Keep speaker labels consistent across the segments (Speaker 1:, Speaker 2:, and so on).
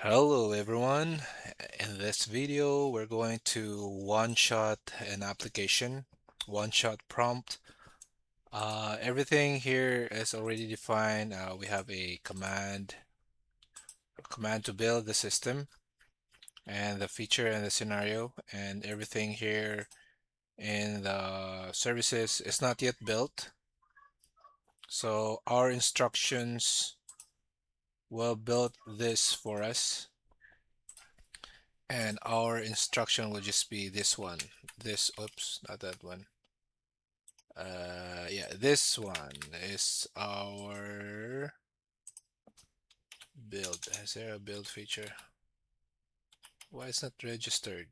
Speaker 1: Hello everyone. In this video, we're going to one-shot an application, one-shot prompt. Everything here is already defined. We have a command to build the system and the feature and the scenario, and everything here in the services is not yet built. So our instructions will build this for us. And our instruction will just be this one. Oops, not that one. Yeah, this one is our build. Is there a build feature? Why is not registered?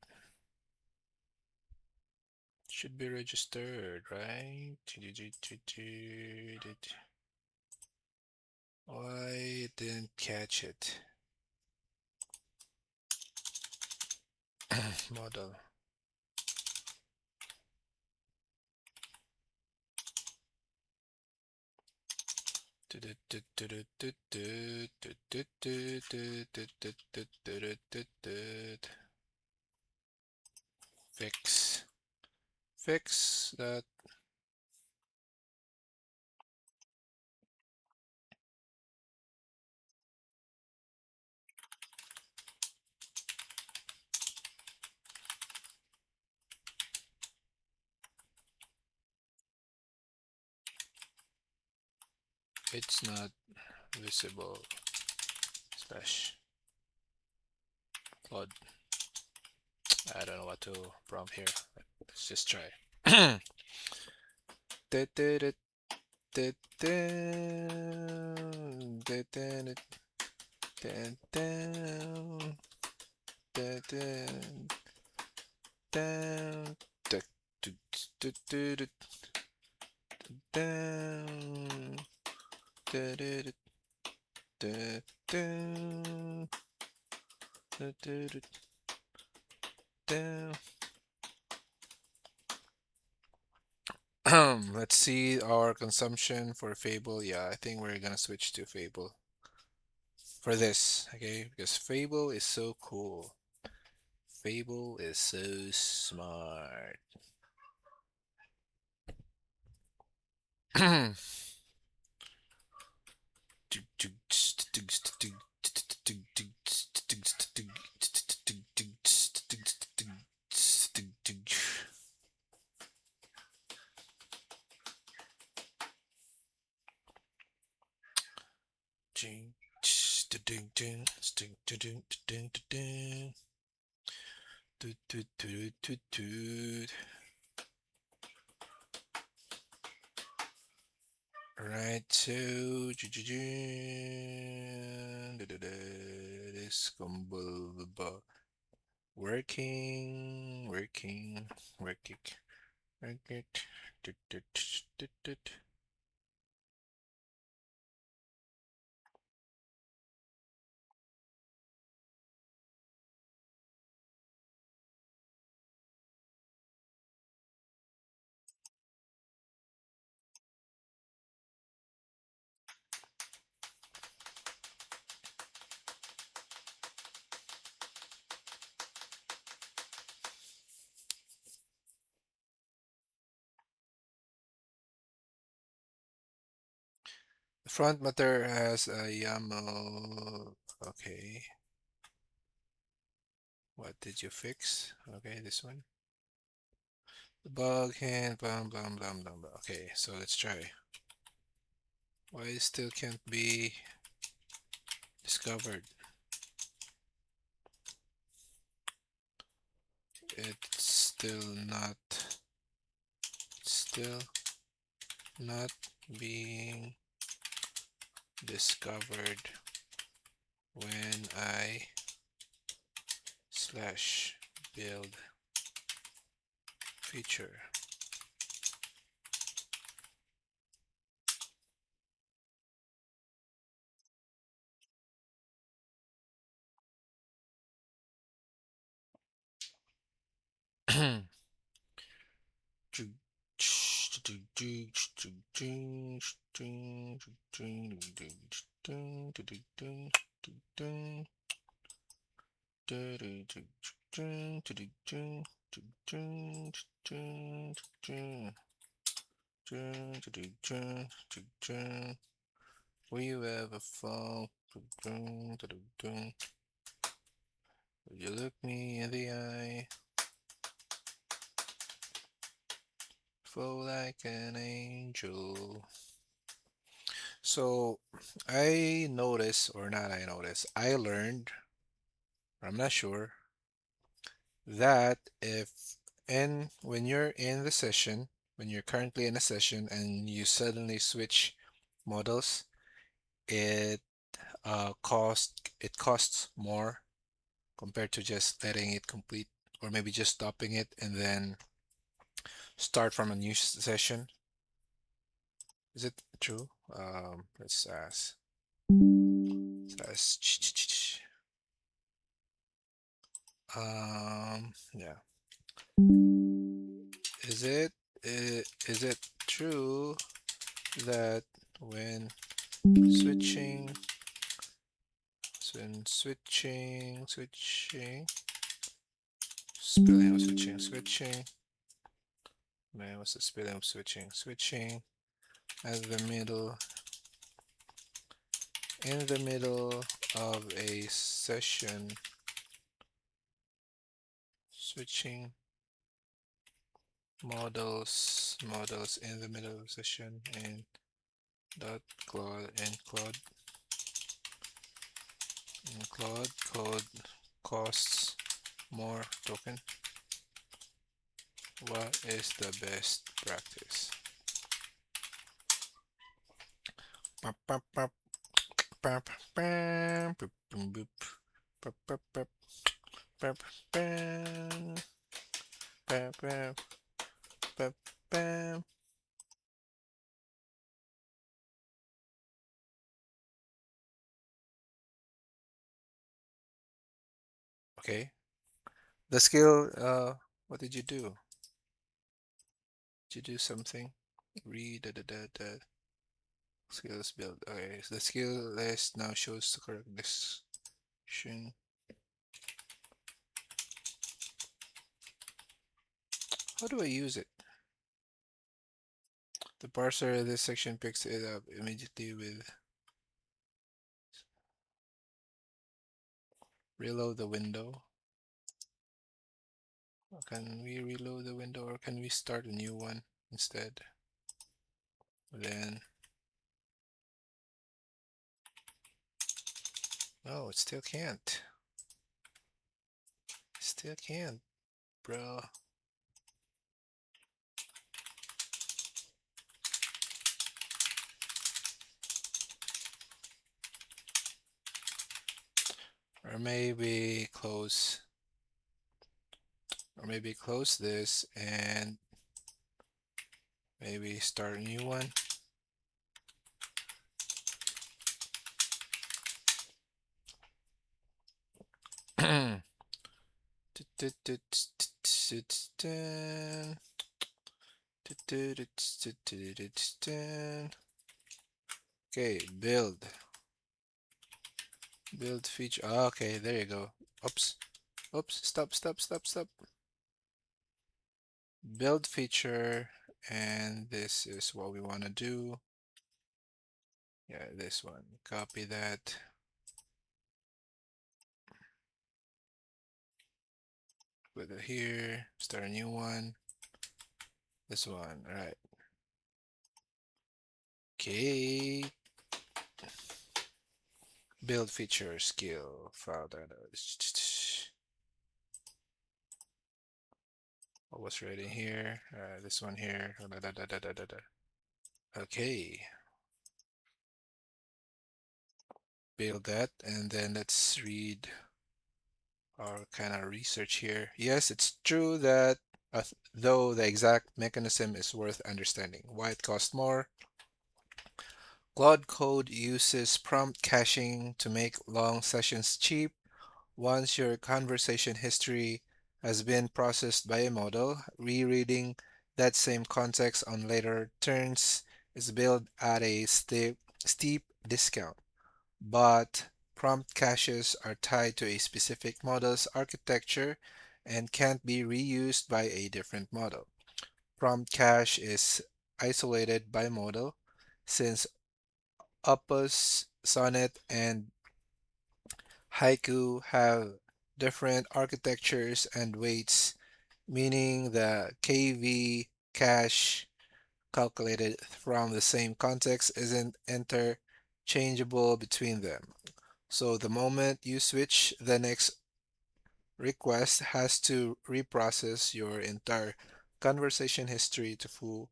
Speaker 1: Should be registered, right? Why didn't catch it? Model. Fix. Fix that. It's not visible. Slash Claude. I don't know what to prompt here. Let's just try. Let's see our consumption for Fable. Yeah, I think we're gonna switch to Fable for this, okay? Because Fable is so cool. Fable is so smart. Right, so this combo working, working, working, working. The front matter has a YAML. Okay. What did you fix? Okay, this one. The bug hand, blah, blah, blah, blah, blah. Okay, so let's try. Why it still can't be discovered? It's still not being discovered when I slash build feature. Will you ever fall? Will you look me in the eye? Flow like an angel. So I noticed, or not I noticed, I learned, I'm not sure, that if when you're in the session, when you're currently in a session and you suddenly switch models, it costs more compared to just letting it complete, or maybe just stopping it and then start from a new session. Is it true? Let's ask. Yeah. Is it is it true that when switching switching spelling of switching man, what's the spelling of switching at the middle in the middle of a session, switching models in the middle of a session and dot Claude code costs more token. What is the best practice? Okay. The skill, what did you do? Did you do something? Read the skills build. Okay, so the skill list now shows the correct description. How do I use it? The parser of this section picks it up immediately with reload the window. Can we reload the window or can we start a new one instead? Then, no, it still can't. Still can't, bro. Or maybe close, this and maybe start a new one. Okay, build feature. Okay, there you go. Oops, stop. Build feature, and this is what we want to do. Yeah, this one. Copy that. Put it here. Start a new one. This one. All right. Okay. Build feature skill file data. What was ready here? This one here. Okay. Build that, and then let's read our kind of research here. Yes, it's true that though the exact mechanism is worth understanding. Why it costs more? Claude Code uses prompt caching to make long sessions cheap. Once your conversation history has been processed by a model, rereading that same context on later turns is billed at a steep discount. But Prompt caches are tied to a specific model's architecture and can't be reused by a different model. Prompt cache is isolated by model, since Opus, Sonnet, and Haiku have different architectures and weights, meaning the KV cache calculated from the same context isn't interchangeable between them. So the moment you switch, the next request has to reprocess your entire conversation history to full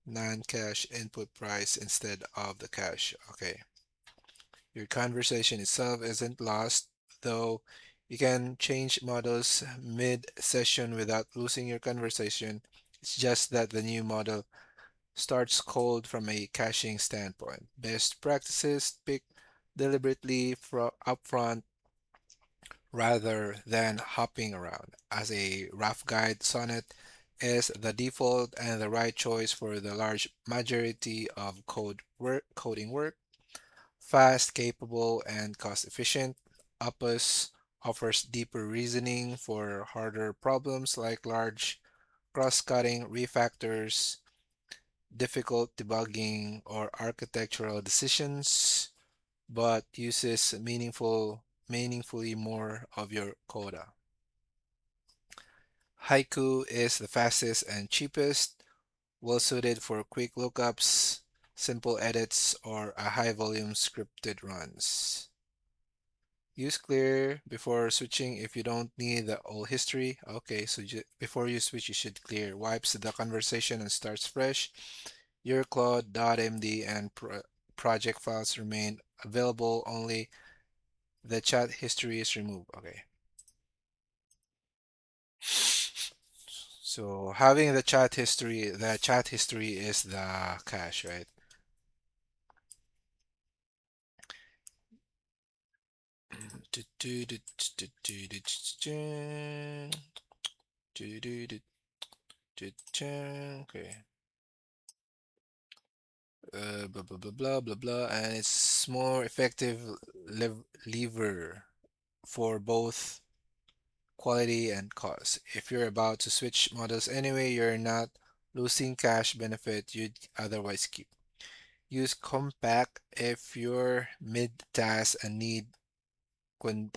Speaker 1: non-cache input price instead of the cache. Okay. Your conversation itself isn't lost, though you can change models mid-session without losing your conversation. It's just that the new model starts cold from a caching standpoint. Best practices: pick deliberately upfront rather than hopping around. As a rough guide, Sonnet is the default and the right choice for the large majority of coding work. Fast, capable, and cost efficient, Opus offers deeper reasoning for harder problems like large cross-cutting refactors, difficult debugging, or architectural decisions, but uses meaningfully more of your quota. Haiku is the fastest and cheapest, well suited for quick lookups, simple edits, or a high volume scripted runs. Use clear before switching if you don't need the old history. Okay, so before you switch, you should clear. Wipes the conversation and starts fresh. Your Claude.md and project files remain available, only the chat history is removed. Okay. So having the chat history is the cache, right? Okay. Blah blah blah blah blah blah, and it's more effective lever for both quality and cost. If you're about to switch models anyway, you're not losing cache benefit you'd otherwise keep. Use compact if you're mid-task and need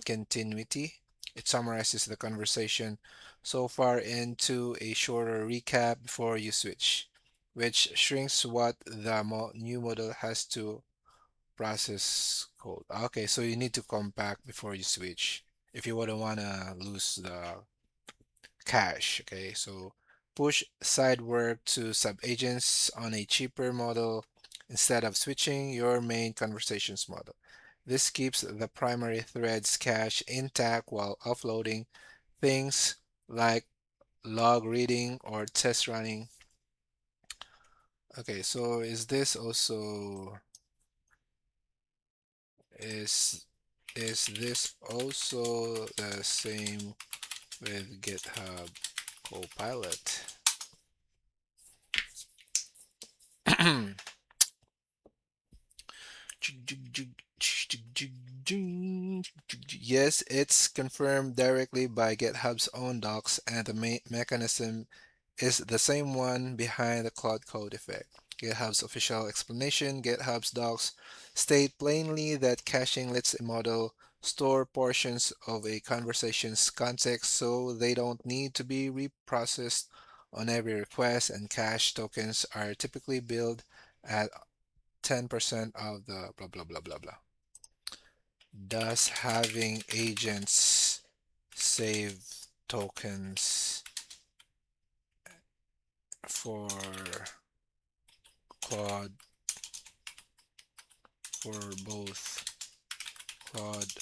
Speaker 1: continuity. It summarizes the conversation so far into a shorter recap before you switch, which shrinks what the new model has to process code. Okay, so you need to compact before you switch if you wouldn't want to lose the cache. Okay, so push side work to sub-agents on a cheaper model instead of switching your main conversations model. This keeps the primary thread's cache intact while offloading things like log reading or test running. Okay, so is is this also the same with GitHub Copilot? Yes, it's confirmed directly by GitHub's own docs, and the mechanism is the same one behind the Claude Code effect. GitHub's official explanation: GitHub's docs state plainly that caching lets a model store portions of a conversation's context so they don't need to be reprocessed on every request, and cache tokens are typically billed at 10% of the blah blah blah blah blah. Does having agents save tokens for Claude for both Claude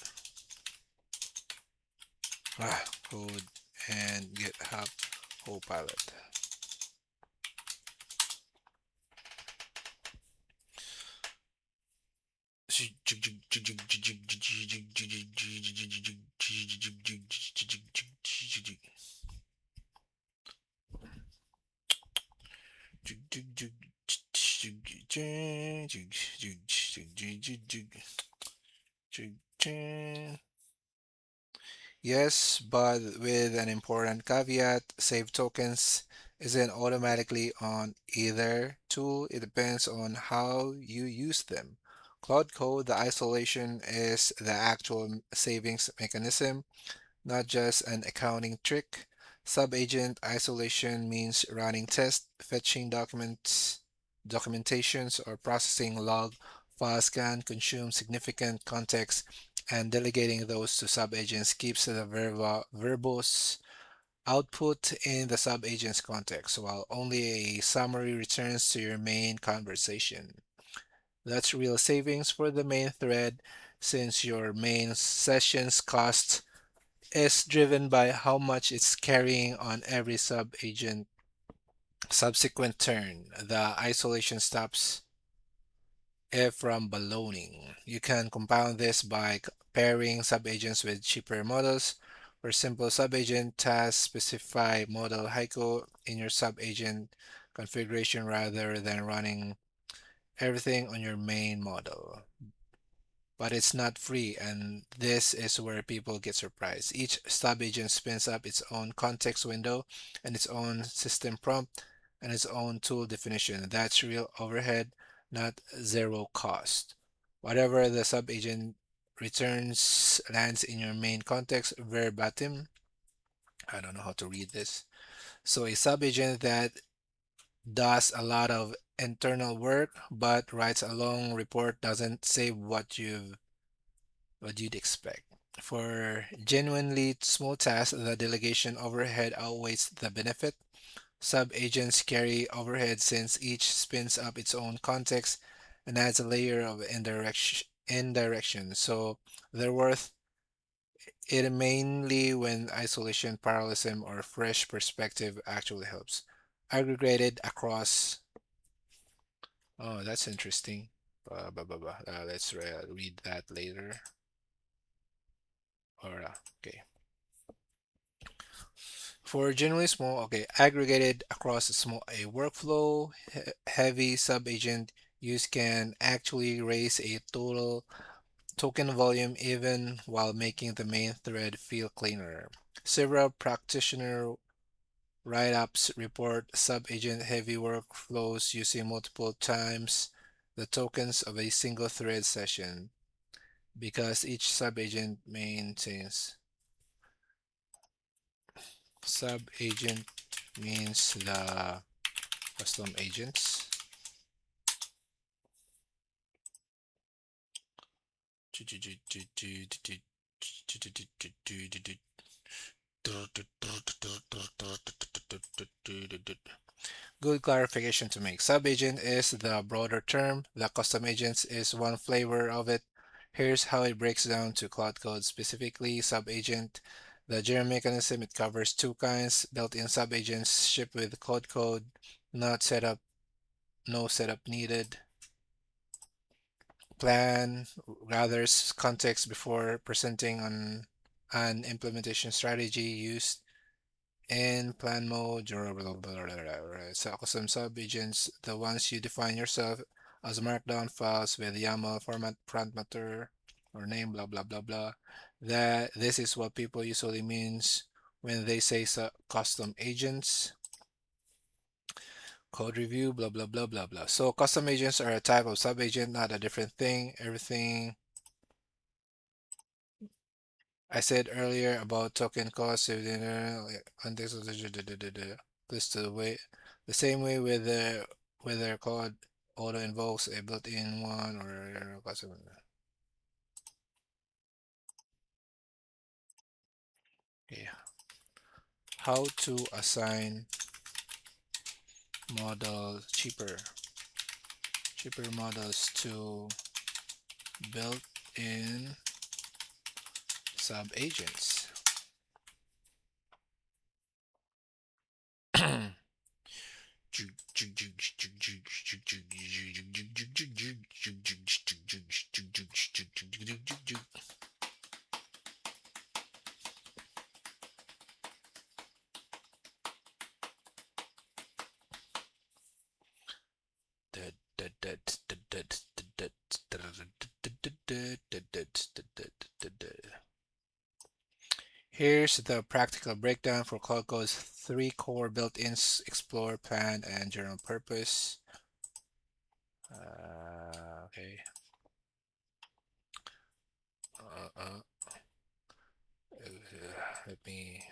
Speaker 1: Code and GitHub Copilot? Yes, but with an important caveat, save tokens isn't automatically on either tool. It depends on how you use them. Cloud Code, the isolation is the actual savings mechanism, not just an accounting trick. Sub-agent isolation means running tests, fetching documentations, or processing log files can consume significant context, and delegating those to sub-agents keeps the verbose output in the sub-agent's context, while only a summary returns to your main conversation. That's real savings for the main thread, since your main session's cost is driven by how much it's carrying on every sub-agent subsequent turn. The isolation stops it from ballooning. You can compound this by pairing sub-agents with cheaper models. For simple sub-agent tasks, specify model Haiku in your sub-agent configuration rather than running everything on your main model. But it's not free, and this is where people get surprised. Each sub-agent spins up its own context window and its own system prompt and its own tool definition. That's real overhead, not zero cost. Whatever the sub-agent returns lands in your main context verbatim. I don't know how to read this. So a sub-agent that does a lot of internal work but writes a long report doesn't save what you'd expect. For genuinely small tasks, the delegation overhead outweighs the benefit. Sub-agents carry overhead since each spins up its own context and adds a layer of indirection. So they're worth it mainly when isolation, parallelism, or fresh perspective actually helps. Aggregated across. Oh, that's interesting. Let's read that later. Okay. For generally small, okay, aggregated across a workflow, heavy sub-agent use can actually raise a total token volume even while making the main thread feel cleaner. Several practitioner write-ups report sub-agent heavy workflows using multiple times the tokens of a single thread session because each sub-agent maintains sub-agent means the custom agents. Good clarification to make. Sub-agent is the broader term. The custom agents is one flavor of it. Here's how it breaks down to Cloud Code specifically. Sub-agent, the general mechanism, it covers two kinds. Built-in sub-agents shipped with Cloud Code, not setup, no setup needed. Plan gathers context before presenting on an implementation strategy used in plan mode. So custom sub-agents, the ones you define yourself as markdown files with YAML format, front matter, or name, blah blah blah blah. That this is what people usually means when they say custom agents. Code review, blah blah blah blah blah. So custom agents are a type of sub-agent, not a different thing. Everything I said earlier about token cost within context of this to the way the same way with their code auto invokes a built-in one or custom. Okay. How to assign models cheaper models to built-in sub agents. Here's the practical breakdown for Cloud Code's three core built-ins: Explore, Plan, and General Purpose. Okay. Uh, uh, Let me.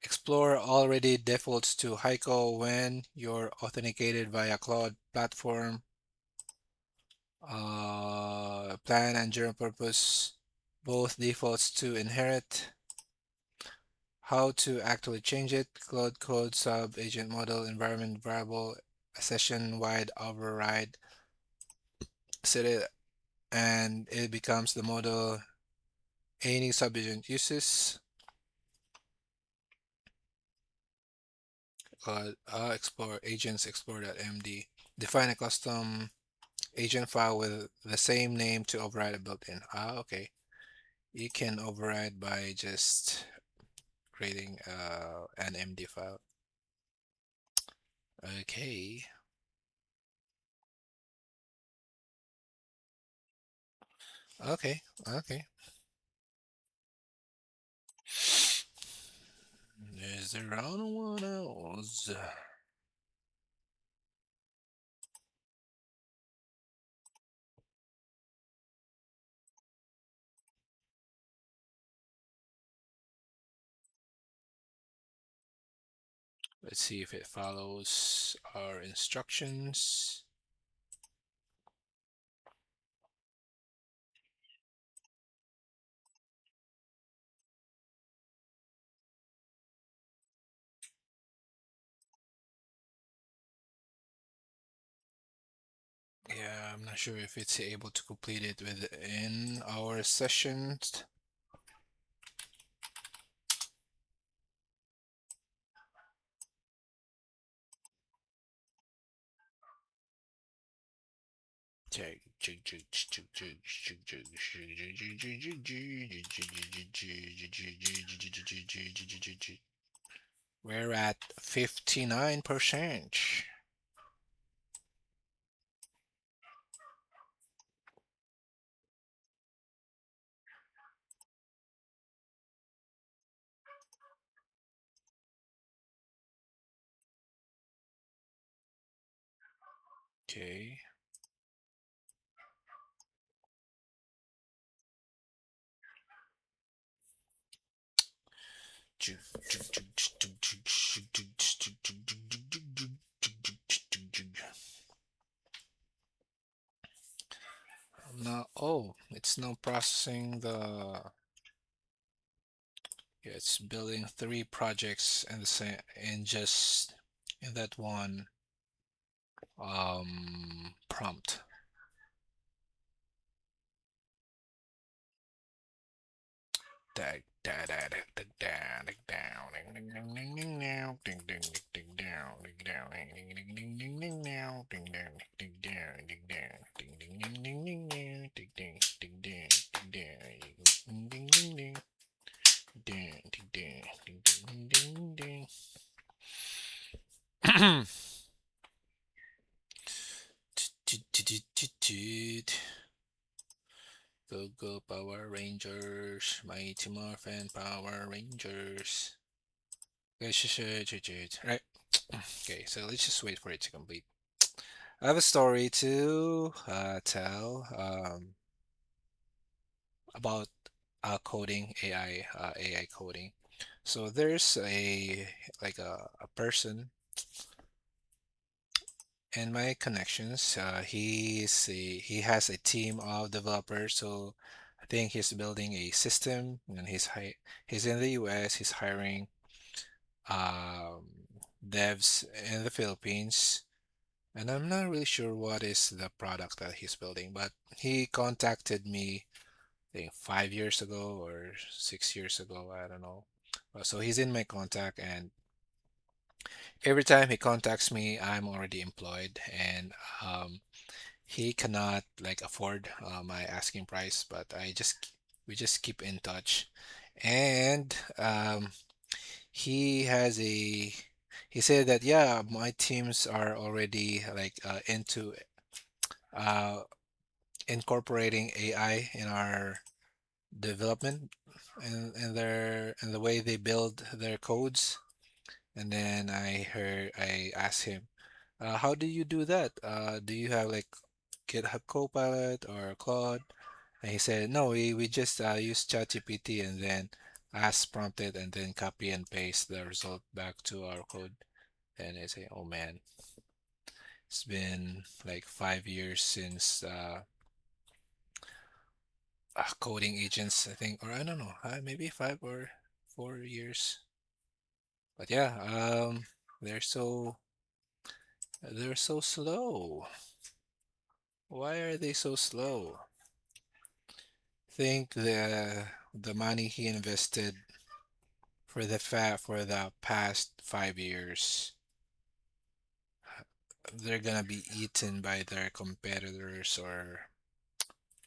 Speaker 1: Explore already defaults to Heiko when you're authenticated via cloud platform. Plan and general purpose both defaults to inherit. How to actually change it: Cloud Code sub agent model environment variable, a session wide override. Set it and it becomes the model any subagent uses. Explore agents explore.md. Define a custom agent file with the same name to override a built-in. Okay. You can override by just creating an MD file. Okay. Okay. Okay. Is there anyone else? Let's see if it follows our instructions. Yeah, I'm not sure if it's able to complete it within our sessions. We're at 59%. Okay. Now, oh, it's now processing the. Yeah, it's building three projects in the same in just in that one prompt. Dag da da da da da da down ding ding ding ding now ding ding ding ding down ding down ding ding ding ding ding now ding down ding down ding down ding ding ding ding ding now ding ding ding down ding down ding ding ding down ding down ding ding ding ding ding. Go go Power Rangers, Mighty Morphin Power Rangers. Right. Okay, so let's just wait for it to complete. I have a story to tell about coding AI coding. So there's a person in my connections. He has a team of developers. So I think he's building a system, and he's in the US. He's hiring um, devs in the Philippines. And I'm not really sure what is the product that he's building, but he contacted me, I think 5 years ago or 6 years ago. I don't know. So he's in my contact, and every time he contacts me, I'm already employed, and he cannot like afford my asking price, but we just keep in touch, and he has a he said that yeah, my teams are already like into uh, incorporating AI in our development and the way they build their codes. And then I asked him, how do you do that? Do you have like GitHub Copilot or Claude? And he said, no, we just use ChatGPT and then ask prompted and then copy and paste the result back to our code. And I say, oh man, it's been like 5 years since coding agents, I think, or I don't know, maybe 5 or 4 years. But yeah, they're so they're so slow. Why are they so slow? Think the money he invested for the past 5 years, they're gonna be eaten by their competitors, or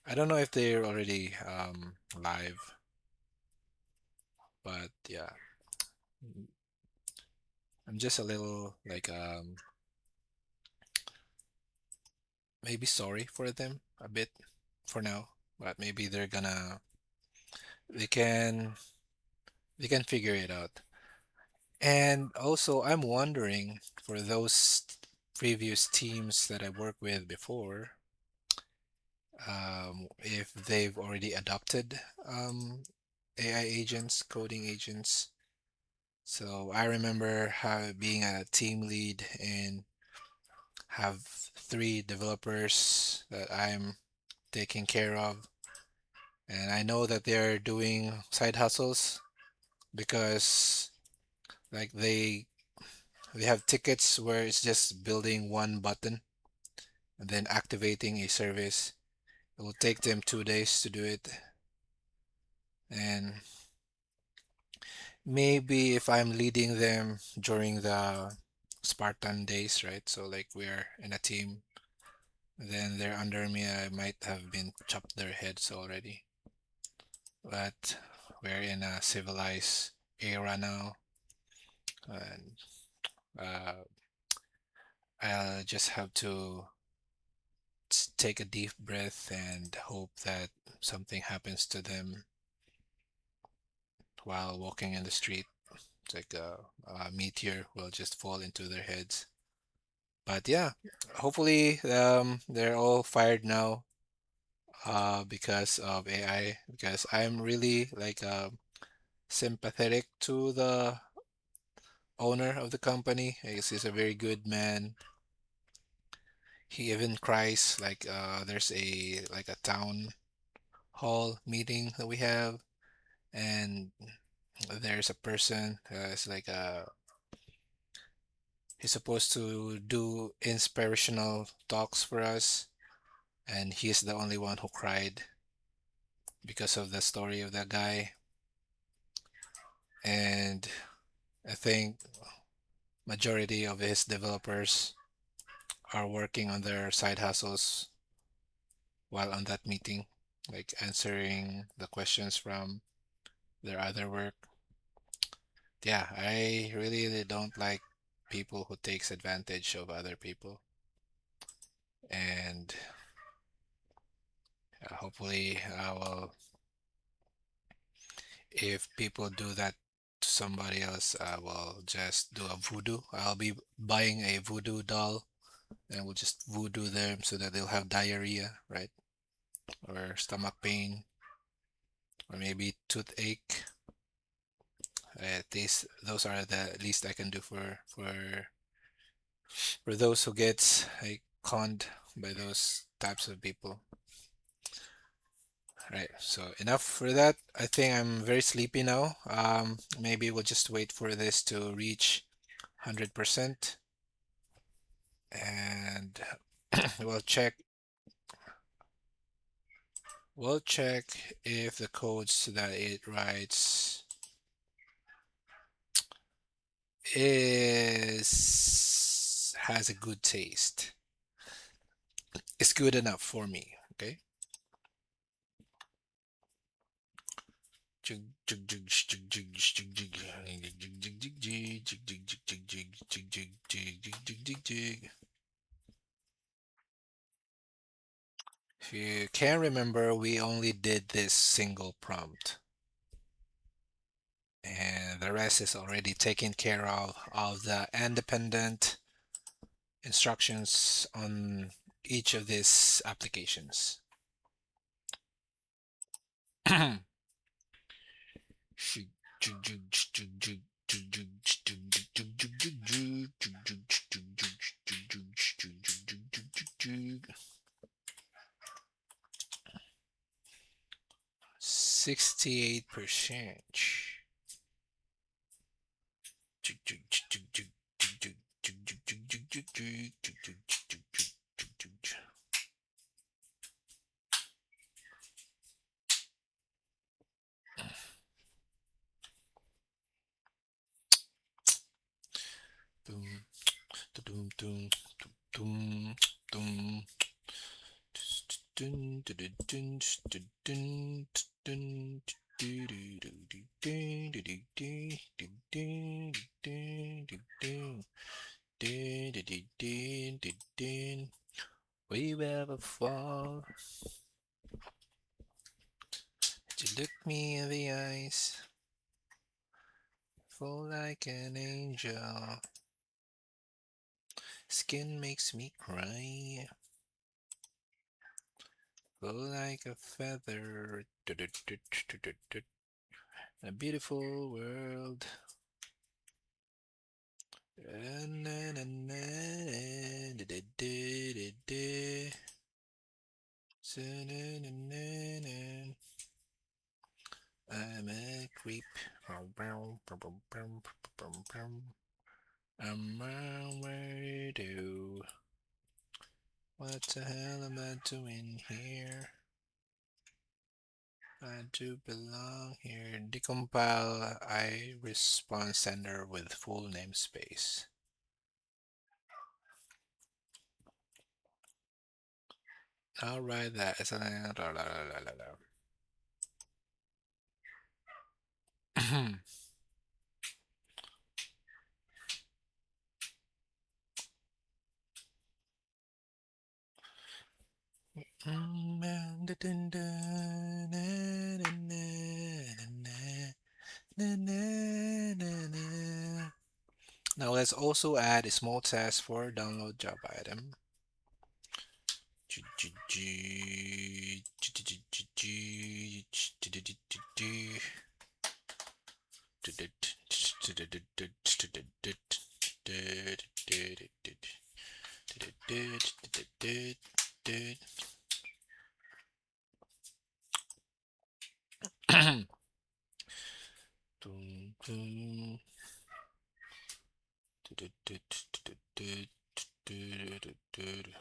Speaker 1: I don't know if they're already live, but yeah, I'm just a little like maybe sorry for them a bit for now, but maybe they can they can figure it out. And also, I'm wondering for those previous teams that I worked with before, if they've already adopted AI agents, coding agents. So I remember how being a team lead and have 3 developers that I'm taking care of, and I know that they're doing side hustles because like they have tickets where it's just building one button and then activating a service. It will take them 2 days to do it. And maybe if I'm leading them during the Spartan days, right? So like we're in a team, then they're under me, I might have been chopped their heads already. But we're in a civilized era now, and uh, I'll just have to take a deep breath and hope that something happens to them while walking in the street. It's like a meteor will just fall into their heads. But yeah, hopefully they're all fired now because of AI. Because I'm really like sympathetic to the owner of the company. I guess he's a very good man. He even cries like there's a town hall meeting that we have, and there's a person it's like he's supposed to do inspirational talks for us, and he's the only one who cried because of the story of that guy. And I think majority of his developers are working on their side hustles while on that meeting, like answering the questions from their other work. Yeah, I really don't like people who takes advantage of other people. And hopefully I will, if people do that to somebody else, I will just do a voodoo. I'll be buying a voodoo doll and we'll just voodoo them so that they'll have diarrhea, right? Or stomach pain, or maybe toothache. At least those are the least I can do for those who gets like conned by those types of people. Right, so enough for that. I think I'm very sleepy now. Maybe we'll just wait for this to reach 100% and we'll check if the codes that it writes is has a good taste. It's good enough for me, okay? If you can't remember, we only did this single prompt, and the rest is already taken care of the independent instructions on each of these applications. $68%. Boom, doom, doom, doom, doom. We will fall. Did you look me in the eyes? Fall like an angel. Skin makes me cry. Fall like a feather. A beautiful world. I'm a creep. I'm a weirdo. What the hell am I doing here? I do belong here. Decompile I response sender with full namespace. I'll write that as an Now let's also add a small test for download job item.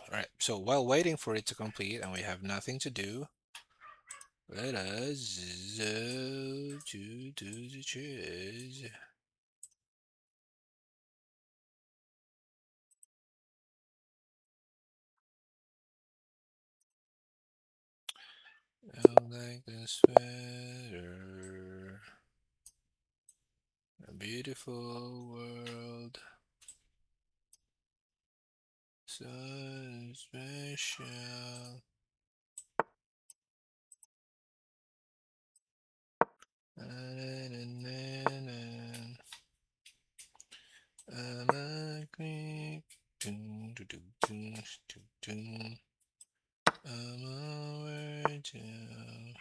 Speaker 1: Alright, so while waiting for it to complete and we have nothing to do, let us do the chase. I like the sweater. A beautiful world. So special. I'm a creep. Dun, dun, dun, dun, dun, dun. I'm a virgin.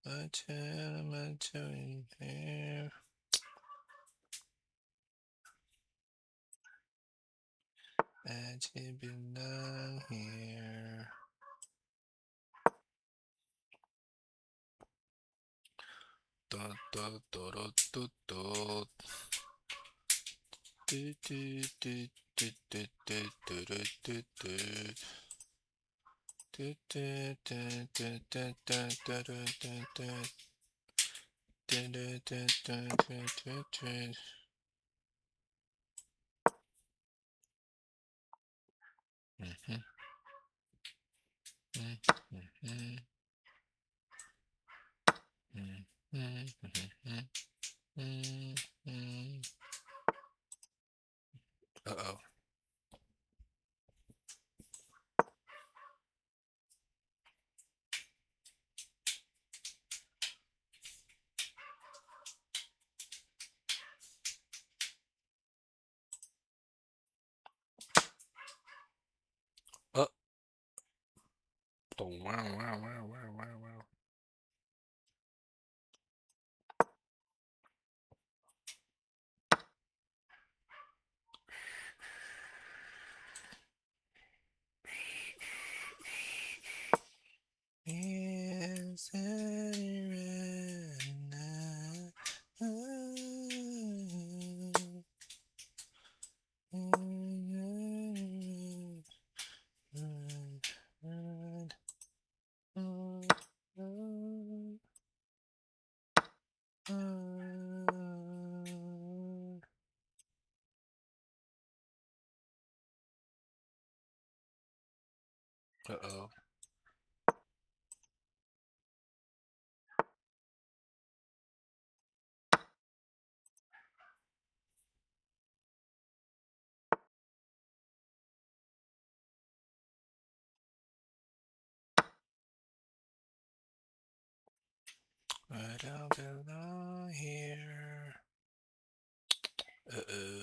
Speaker 1: What am I doing here? I should belong here. Dot, dot, dot, dot, dot, dot. Do, do, do, do, do, do, do, do, do, do. Do, do, do, do, do, do, do, do, do, do. Do, do, do, do, do, do, do. Mhm, mhm, mhm, Uh-oh. Oh. Wow, wow, wow, wow, wow, wow. Is Uh-oh. I don't belong here. Uh-oh.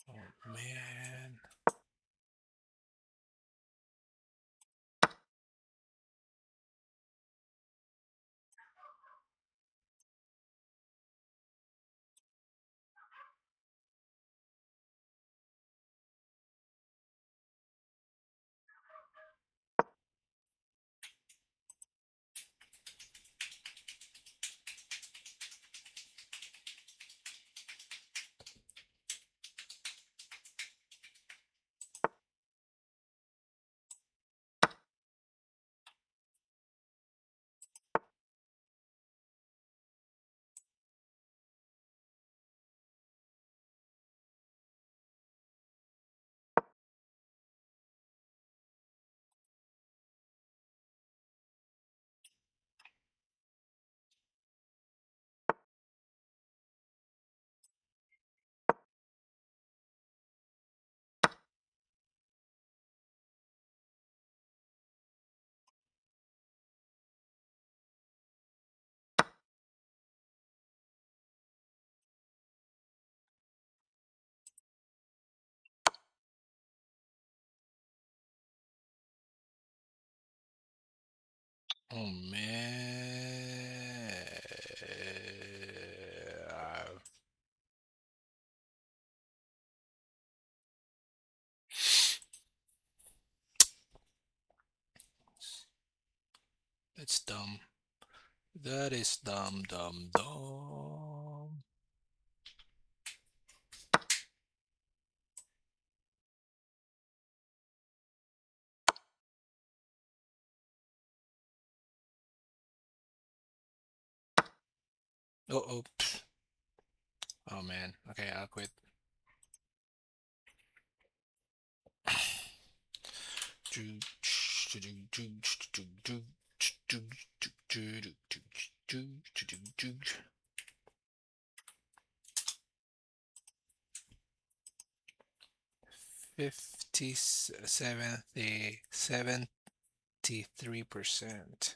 Speaker 1: Oh, man. Oh, man. That's dumb. That is dumb, dumb, dumb. Oh, oh man. Okay, I'll quit. Fifty 73%.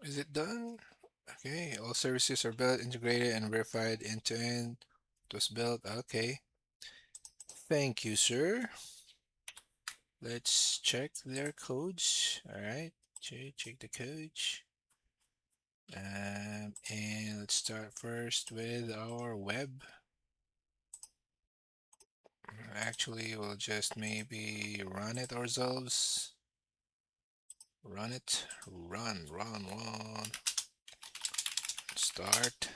Speaker 1: Is it done? Okay, all services are built, integrated, and verified end to end. It was built. Okay. Thank you, sir. Let's check their codes. All right. Check the codes. And let's start first with our web. Actually, we'll just maybe run it ourselves. Run it. Run. Start.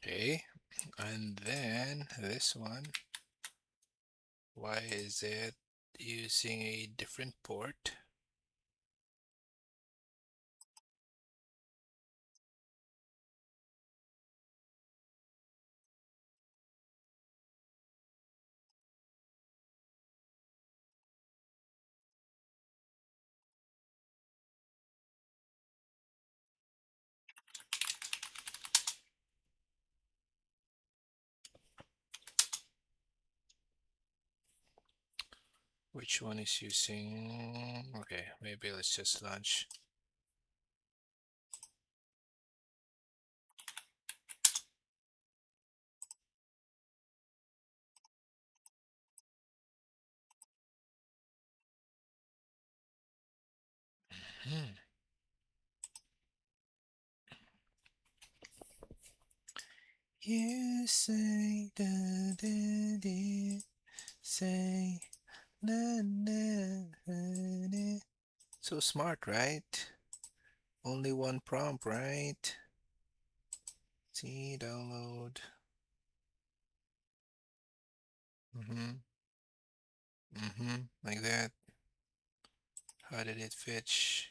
Speaker 1: Okay. And then this one. Why is it using a different port? Which one is using? Okay, maybe let's just launch. Hmm. You say da da da, say na na na. So smart, right? Only one prompt, right? See, download. Mm-hmm. Like that. How did it fetch?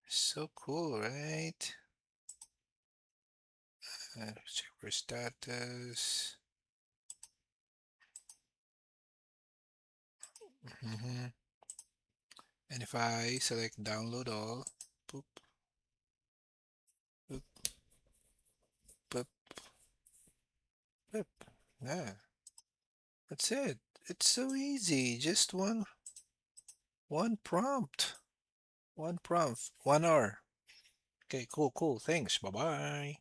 Speaker 1: So cool, right? Check for status. Mm-hmm. And if I select download all, boop, boop, boop, boop. Yeah, that's it. It's so easy. Just one prompt. One prompt. 1 hour. Okay, cool. Thanks. Bye-bye.